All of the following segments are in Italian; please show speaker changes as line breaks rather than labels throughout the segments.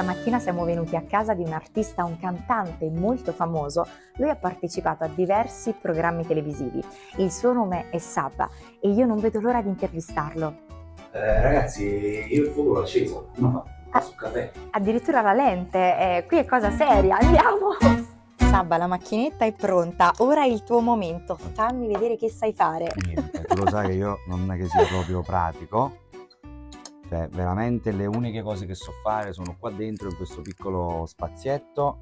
mattina siamo venuti a casa di un artista, un cantante molto famoso. Lui ha partecipato a diversi programmi televisivi. Il suo nome è Sabba e io non vedo l'ora di intervistarlo.
Ragazzi, io il fuoco l'ho acceso, no, sul caffè.
Addirittura la lente, qui è cosa seria, andiamo! Sabba, la macchinetta è pronta, ora è il tuo momento, fammi vedere che sai fare.
Niente, tu lo sai che io non è che sia proprio pratico, cioè veramente le uniche cose che so fare sono qua dentro in questo piccolo spazietto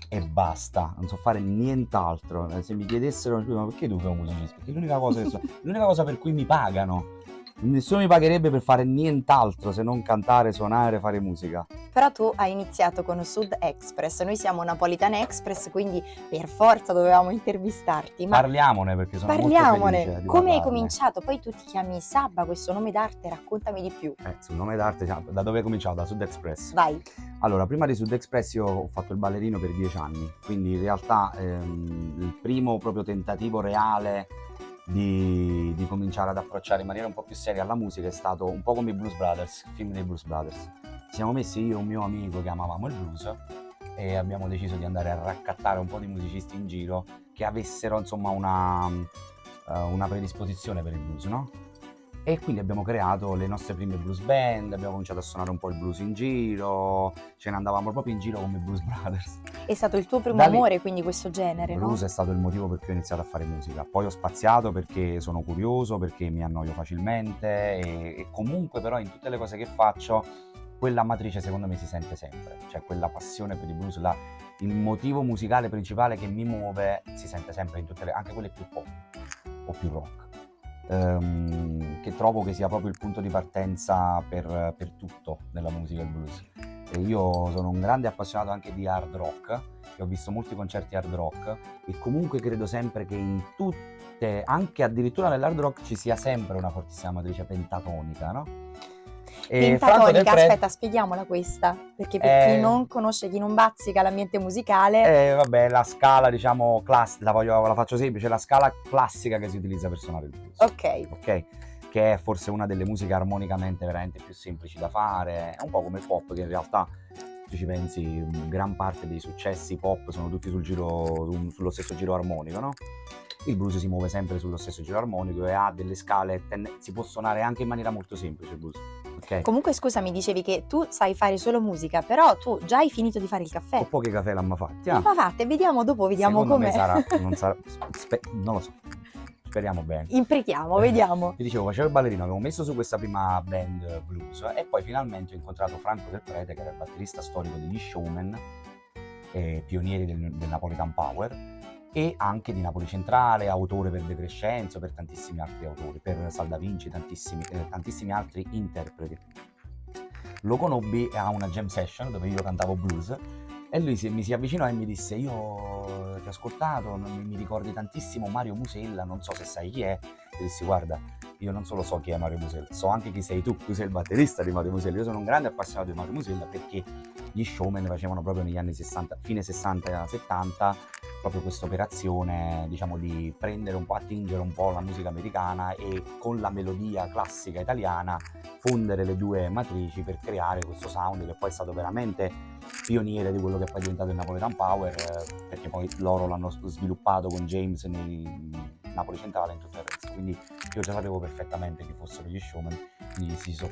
e basta, non so fare nient'altro. Se mi chiedessero, ma perché tu fai un musicista? Perché l'unica cosa che so, l'unica cosa per cui mi pagano. Nessuno mi pagherebbe per fare nient'altro se non cantare, suonare, fare musica.
Però tu hai iniziato con Sud Express, noi siamo Napolitan Express, quindi per forza dovevamo intervistarti. Ma
Parliamone perché sono molto felice di
come hai
parlarne.
cominciato? Poi tu ti chiami Sabba, questo nome d'arte, raccontami di più.
Sul nome d'arte, da dove ho cominciato? Da Sud Express.
Vai.
Allora, prima di Sud Express io ho fatto il ballerino per 10 anni, quindi in realtà il primo proprio tentativo reale di cominciare ad approcciare in maniera un po' più seria alla musica è stato un po' come i Blues Brothers, il film dei Blues Brothers. Ci siamo messi io e un mio amico che amavamo il blues e abbiamo deciso di andare a raccattare un po' di musicisti in giro che avessero insomma una predisposizione per il blues, no? E quindi abbiamo creato le nostre prime blues band, abbiamo cominciato a suonare un po' il blues in giro, ce ne andavamo proprio in giro come Blues Brothers.
È stato il tuo primo
Da lì-
amore, quindi questo genere,
Il
no?
blues è stato il motivo per cui ho iniziato a fare musica. Poi ho spaziato perché sono curioso, perché mi annoio facilmente e comunque però in tutte le cose che faccio quella matrice secondo me si sente sempre, cioè quella passione per il blues, il motivo musicale principale che mi muove si sente sempre in tutte anche quelle più pop o più rock. Che trovo che sia proprio il punto di partenza per tutto nella musica il blues. E io sono un grande appassionato anche di hard rock e ho visto molti concerti hard rock e comunque credo sempre che in tutte, anche addirittura nell'hard rock, ci sia sempre una fortissima matrice pentatonica, no? E Franco Del
Pentatonica,
Prete-
aspetta, spieghiamola questa, perché per chi non conosce, chi non bazzica l'ambiente musicale,
vabbè, la scala diciamo classica, la faccio semplice, la scala classica che si utilizza per suonare il blues.
ok.
Che è forse una delle musiche armonicamente veramente più semplici da fare, è un po' come il pop che in realtà, se tu ci pensi, gran parte dei successi pop sono tutti sullo stesso giro armonico, no? Il blues si muove sempre sullo stesso giro armonico e ha delle scale, si può suonare anche in maniera molto semplice il blues, ok?
Comunque scusa, mi dicevi che tu sai fare solo musica, però tu già hai finito di fare il caffè.
Ho pochi caffè l'hanno fatti,
Ma fate, vediamo dopo, vediamo
secondo
com'è.
me sarà, non sarà, non lo so, speriamo bene.
Imprechiamo, vediamo.
Ti dicevo, facevo il ballerino, avevo messo su questa prima band blues e poi finalmente ho incontrato Franco Del Prete, che era il batterista storico degli Showmen, pionieri del Napolitan Power e anche di Napoli Centrale, autore per De Crescenzo, per tantissimi altri autori, per Salda Vinci, tantissimi altri interpreti. Lo conobbi a una jam session dove io cantavo blues e lui mi si avvicinò e mi disse: io ti ho ascoltato, mi ricordi tantissimo Mario Musella, non so se sai chi è. E dissi: guarda, io non solo so chi è Mario Musella, so anche chi sei tu sei il batterista di Mario Musella. Io sono un grande appassionato di Mario Musella perché gli Showmen facevano proprio negli anni 60, fine 60 e 70, proprio questa operazione, diciamo, di prendere un po', attingere un po' la musica americana e con la melodia classica italiana fondere le due matrici per creare questo sound che poi è stato veramente pioniere di quello che poi è diventato il Napolitan Power, perché poi loro l'hanno sviluppato con James nei Napoli Centrale e in tutto il resto. Quindi io già sapevo perfettamente chi fossero gli Showmen, quindi so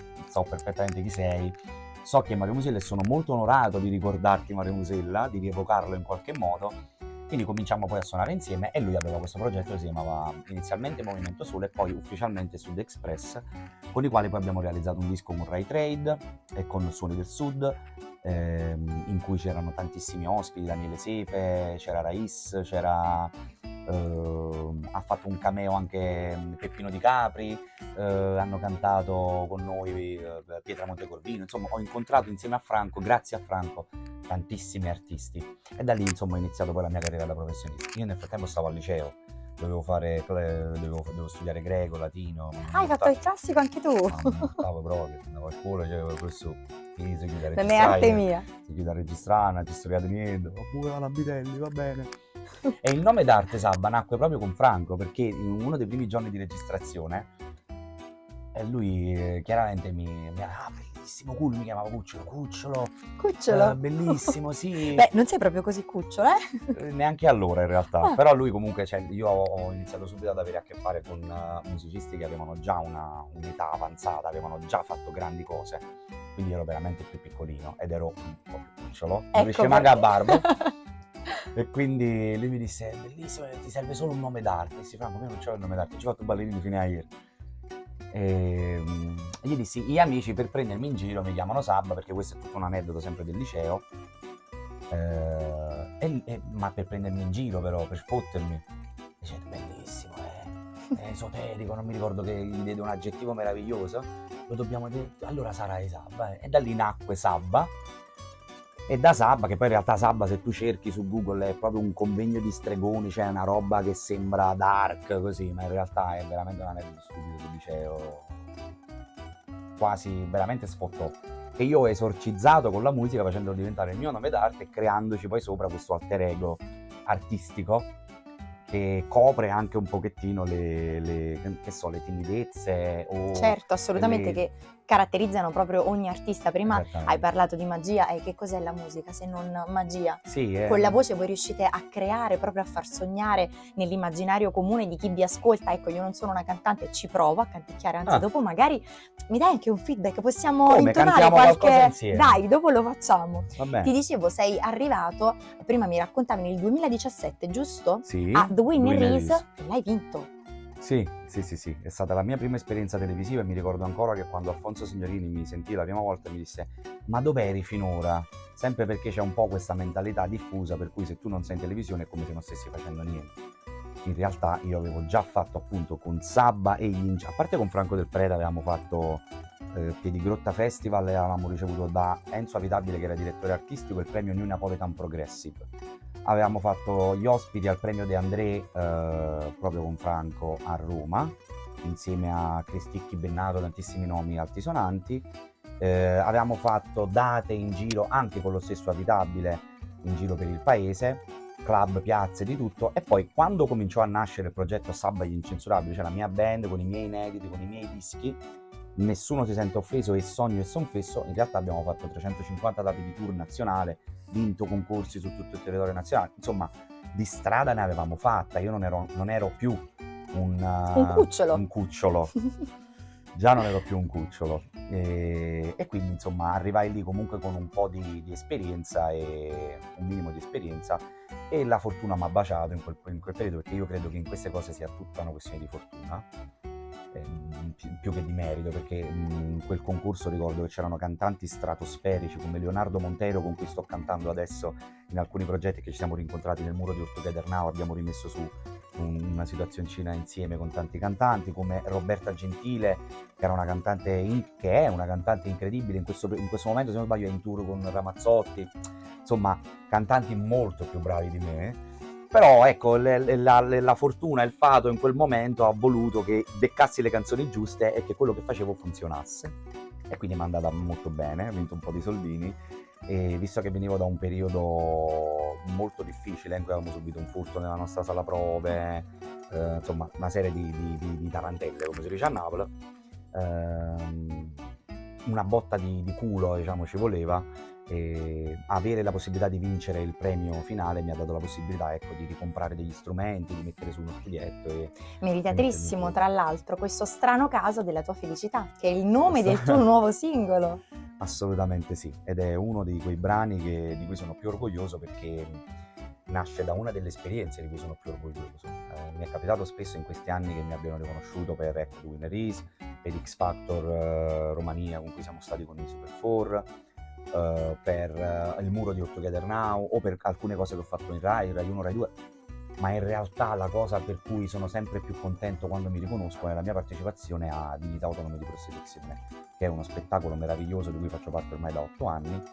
perfettamente chi sei. So che è Mario Musella e sono molto onorato di ricordarti Mario Musella, di rievocarlo in qualche modo. Quindi cominciamo poi a suonare insieme e lui aveva questo progetto che si chiamava inizialmente Movimento Sole e poi ufficialmente Sud Express, con i quali poi abbiamo realizzato un disco con Rai Trade e con Suoni del Sud, in cui c'erano tantissimi ospiti, Daniele Sepe, c'era Rais, ha fatto un cameo anche Peppino Di Capri, hanno cantato con noi Pietra Montecorvino, insomma ho incontrato insieme a Franco, grazie a Franco, tantissimi artisti e da lì insomma ho iniziato poi la mia carriera da professionista. Io nel frattempo stavo al liceo, dovevo studiare greco, latino.
Hai fatto il classico anche tu?
Stavo proprio, andavo a scuola, c'avevo il professore, si chiude a
Non è
registrare,
arte mia.
si chiude a registrare, non ci studiate niente, oppure alla Bitelli, va bene. E il nome d'arte Sabba nacque proprio con Franco, perché in uno dei primi giorni di registrazione lui chiaramente mi ha bellissimo, cool, mi chiamava Cucciolo,
Cucciolo?
bellissimo, sì.
Beh, non sei proprio così cucciolo,
Neanche allora in realtà,
Ah.
però lui comunque, cioè, io ho iniziato subito ad avere a che fare con musicisti che avevano già un'età avanzata, avevano già fatto grandi cose, quindi ero veramente più piccolino ed ero un po' più cucciolo, non
Ecco
riuscivo manco a
perché.
barba. E quindi lui mi disse, bellissimo, ti serve solo un nome d'arte. Dissi, Franco, io non c'ho il nome d'arte, ci ho fatto ballerini fino a ieri. E gli dissi, gli amici per prendermi in giro mi chiamano Sabba, perché questo è tutto un aneddoto sempre del liceo, ma per prendermi in giro però, per fottermi. Dice, bellissimo, è esoterico, non mi ricordo che gli diede un aggettivo meraviglioso, lo dobbiamo dire, allora sarai Sabba. E da lì nacque Sabba. E da Sabba, che poi in realtà Sabba, se tu cerchi su Google, è proprio un convegno di stregoni, cioè una roba che sembra dark così, ma in realtà è veramente un aneddoto stupido del liceo, quasi veramente sfottò, che io ho esorcizzato con la musica facendolo diventare il mio nome d'arte e creandoci poi sopra questo alter ego artistico che copre anche un pochettino le timidezze o
Certo, assolutamente,
le...
che caratterizzano proprio ogni artista. Prima hai
Esattamente.
parlato di magia, e che cos'è la musica se non magia?
Sì,
Con la voce voi riuscite a creare, proprio a far sognare nell'immaginario comune di chi vi ascolta. Ecco, io non sono una cantante, ci provo a canticchiare, anzi dopo magari mi dai anche un feedback, possiamo
come
intonare
cantiamo qualcosa
qualche...
insieme?
Dai, dopo lo facciamo.
Va bene.
Ti dicevo, sei arrivato, prima mi raccontavi nel 2017, giusto?
Sì,
A The Winner
Winner
Is,
Is.
e l'hai vinto.
Sì, è stata la mia prima esperienza televisiva e mi ricordo ancora che quando Alfonso Signorini mi sentì la prima volta mi disse, ma dov'eri finora? Sempre perché c'è un po' questa mentalità diffusa per cui se tu non sei in televisione è come se non stessi facendo niente. In realtà io avevo già fatto appunto con Sabba e a parte con Franco Del Prete avevamo fatto Piedigrotta Festival e avevamo ricevuto da Enzo Avitabile, che era direttore artistico, il premio New Napoletan Progressive. Avevamo fatto gli ospiti al premio De André proprio con Franco a Roma, insieme a Cristicchi, Bennato, tantissimi nomi altisonanti. Avevamo fatto date in giro anche con lo stesso Avitabile in giro per il paese, club, piazze, di tutto. E poi quando cominciò a nascere il progetto Sabba gli Incensurabili, cioè la mia band con i miei inediti, con i miei dischi, nessuno si sente offeso e sogno e son fesso, in realtà abbiamo fatto 350 date di tour nazionale, vinto concorsi su tutto il territorio nazionale, insomma di strada ne avevamo fatta, io non ero più
un cucciolo.
Un cucciolo. Già non ero più un cucciolo e quindi insomma arrivai lì comunque con un po' di esperienza e un minimo di esperienza e la fortuna mi ha baciato in quel periodo, perché io credo che in queste cose sia tutta una questione di fortuna, più che di merito, perché in quel concorso ricordo che c'erano cantanti stratosferici come Leonardo Montero, con cui sto cantando adesso in alcuni progetti, che ci siamo rincontrati nel muro di All Together Now, abbiamo rimesso su una situazioncina insieme con tanti cantanti, come Roberta Gentile, che era una cantante che è una cantante incredibile, in questo momento se non sbaglio è in tour con Ramazzotti, insomma cantanti molto più bravi di me. Però ecco, la fortuna e il fato in quel momento ha voluto che beccassi le canzoni giuste e che quello che facevo funzionasse. E quindi mi è andata molto bene, ho vinto un po' di soldini. E visto che venivo da un periodo molto difficile in cui avevamo subito un furto nella nostra sala prove, insomma una serie di tarantelle, come si dice a Napoli, una botta di culo, diciamo, ci voleva. E avere la possibilità di vincere il premio finale mi ha dato la possibilità, ecco, di ricomprare degli strumenti, di mettere su uno studietto
Meritatissimo, tra l'altro, questo strano caso della tua felicità, che è il nome del tuo nuovo singolo.
Assolutamente sì, ed è uno di quei brani di cui sono più orgoglioso, perché nasce da una delle esperienze di cui sono più orgoglioso. Mi è capitato spesso in questi anni che mi abbiano riconosciuto per The Winner Is, per X Factor Romania, con cui siamo stati con i Super 4, per il muro di All Together Now, o per alcune cose che ho fatto in Rai 1, Rai 2, ma in realtà la cosa per cui sono sempre più contento quando mi riconoscono è la mia partecipazione a Dignità Autonoma di Prostituzione, che è uno spettacolo meraviglioso di cui faccio parte ormai da 8 anni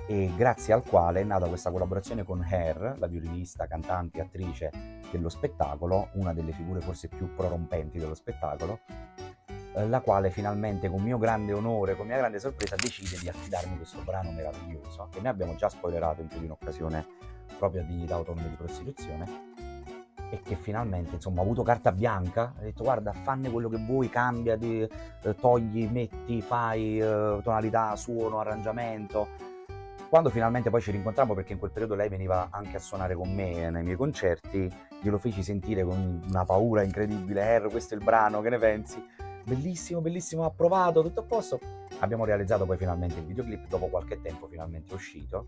e grazie al quale è nata questa collaborazione con Her, la violinista, cantante e attrice dello spettacolo, una delle figure forse più prorompenti dello spettacolo, la quale finalmente, con mio grande onore, con mia grande sorpresa, decide di affidarmi questo brano meraviglioso, che noi abbiamo già spoilerato in più di un'occasione proprio a Dignità Autonoma di Prostituzione, e che finalmente insomma ho avuto carta bianca, ho detto guarda fanne quello che vuoi, cambiati, togli, metti, fai tonalità, suono, arrangiamento. Quando finalmente poi ci rincontrammo, perché in quel periodo lei veniva anche a suonare con me nei miei concerti, glielo feci sentire con una paura incredibile, questo è il brano, che ne pensi? Bellissimo, bellissimo, approvato, tutto a posto. Abbiamo realizzato poi finalmente il videoclip, dopo qualche tempo finalmente è uscito,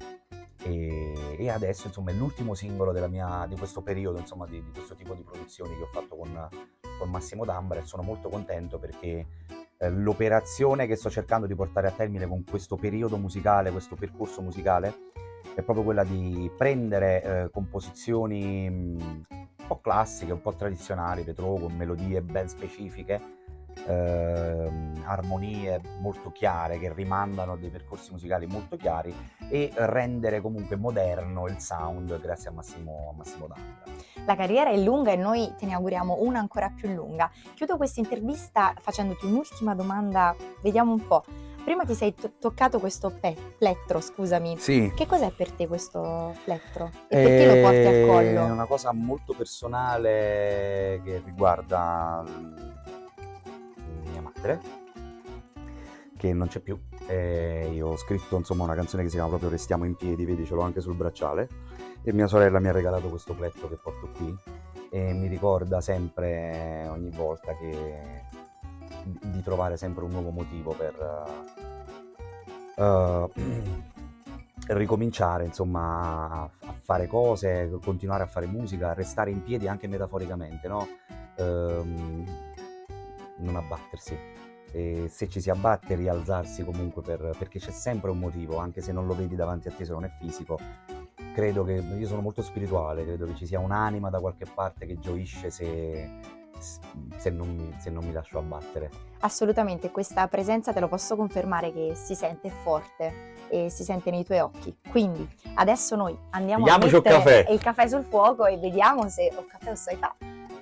e adesso insomma è l'ultimo singolo di questo periodo, insomma di questo tipo di produzioni che ho fatto con Massimo D'Ambra, e sono molto contento perché l'operazione che sto cercando di portare a termine con questo periodo musicale, questo percorso musicale, è proprio quella di prendere composizioni un po' classiche, un po' tradizionali, retro, con melodie ben specifiche, armonie molto chiare che rimandano a dei percorsi musicali molto chiari, e rendere comunque moderno il sound grazie a Massimo D'Ambra.
La carriera è lunga e noi te ne auguriamo una ancora più lunga. Chiudo questa intervista facendoti un'ultima domanda, vediamo un po'. Prima ti sei toccato questo plettro, scusami.
Sì.
Che cos'è per te questo plettro? E perché lo porti al collo?
È una cosa molto personale che riguarda mia madre, che non c'è più. Io ho scritto insomma una canzone che si chiama proprio Restiamo in piedi, vedi ce l'ho anche sul bracciale, e mia sorella mi ha regalato questo plettro che porto qui e mi ricorda sempre, ogni volta, di trovare sempre un nuovo motivo per ricominciare insomma a fare cose, continuare a fare musica, restare in piedi anche metaforicamente, no? Non abbattersi, e se ci si abbatte rialzarsi comunque perché c'è sempre un motivo, anche se non lo vedi davanti a te, se non è fisico. Credo che io sono molto spirituale, credo che ci sia un'anima da qualche parte che gioisce se non mi lascio abbattere.
Assolutamente, questa presenza te lo posso confermare che si sente forte e si sente nei tuoi occhi. Quindi adesso noi andiamo a
Pigliamoci un
mettere
caffè.
il caffè sul fuoco e vediamo se o caffè o saità.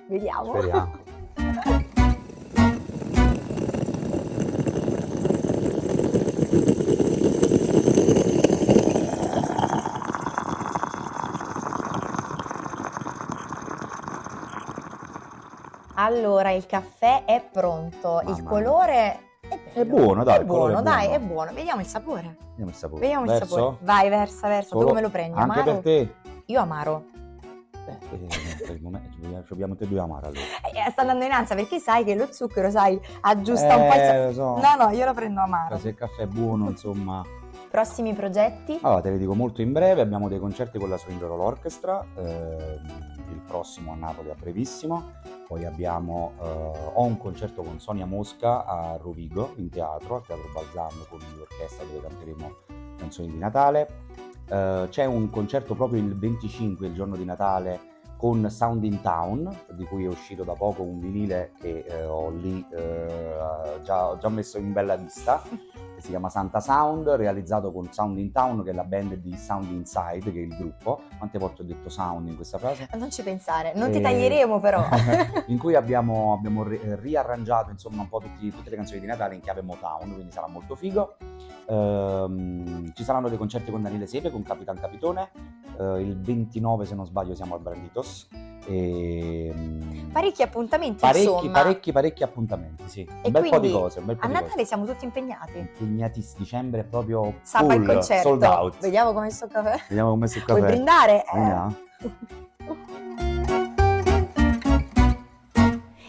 Vediamo.
Speriamo.
Allora, il caffè è pronto, il
Mamma
colore è bello.
È buono, dai,
È
il colore
buono,
è
dai,
buono.
è buono. Vediamo il sapore.
Vediamo il sapore.
Vediamo il
Verso?
sapore. Vai, versa. Tu
Solo-
come lo prendi?
Anche
Amaro?
per te?
Io amaro.
Per il momento ci abbiamo te due amare allora.
Sta andando in ansia perché sai che lo zucchero, sai, aggiusta un po' il sapore.
Lo so.
No, io lo prendo amaro.
Se il caffè è buono, insomma.
Prossimi progetti?
Allora, te le dico molto in breve, abbiamo dei concerti con la Swing Roll Orchestra, il prossimo a Napoli a brevissimo, poi ho un concerto con Sonia Mosca a Rovigo, in teatro, al Teatro Balzano, con l'orchestra, dove canteremo canzoni di Natale. C'è un concerto proprio il 25, il giorno di Natale, con Sound in Town, di cui è uscito da poco un vinile che ho lì ho già messo in bella vista, che si chiama Santa Sound, realizzato con Sound in Town, che è la band di Sound Inside, che è il gruppo. Quante volte ho detto sound in questa frase?
Non ci pensare, non ti taglieremo però.
In cui abbiamo riarrangiato insomma un po' tutte le canzoni di Natale in chiave Motown, quindi sarà molto figo. Ci saranno dei concerti con Daniele Sepe, con Capitan Capitone, il 29 se non sbaglio siamo al Branditos.
Parecchi appuntamenti, insomma.
Parecchi appuntamenti, sì.
E
Un bel po' di
quindi,
cose, un bel po'
a
di
Natale
cose.
siamo tutti impegnati.
Impegnatissimi, dicembre è proprio
Sapa il
full,
concerto.
sold out.
Vediamo come sto caffè.
Vediamo come sto
Vuoi
caffè.
brindare?
Vediamo.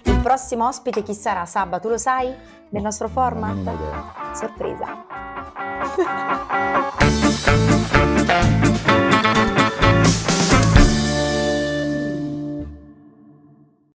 Il prossimo ospite chi sarà? Sabba, tu lo sai? Del nostro format?
Non ho idea.
Sorpresa.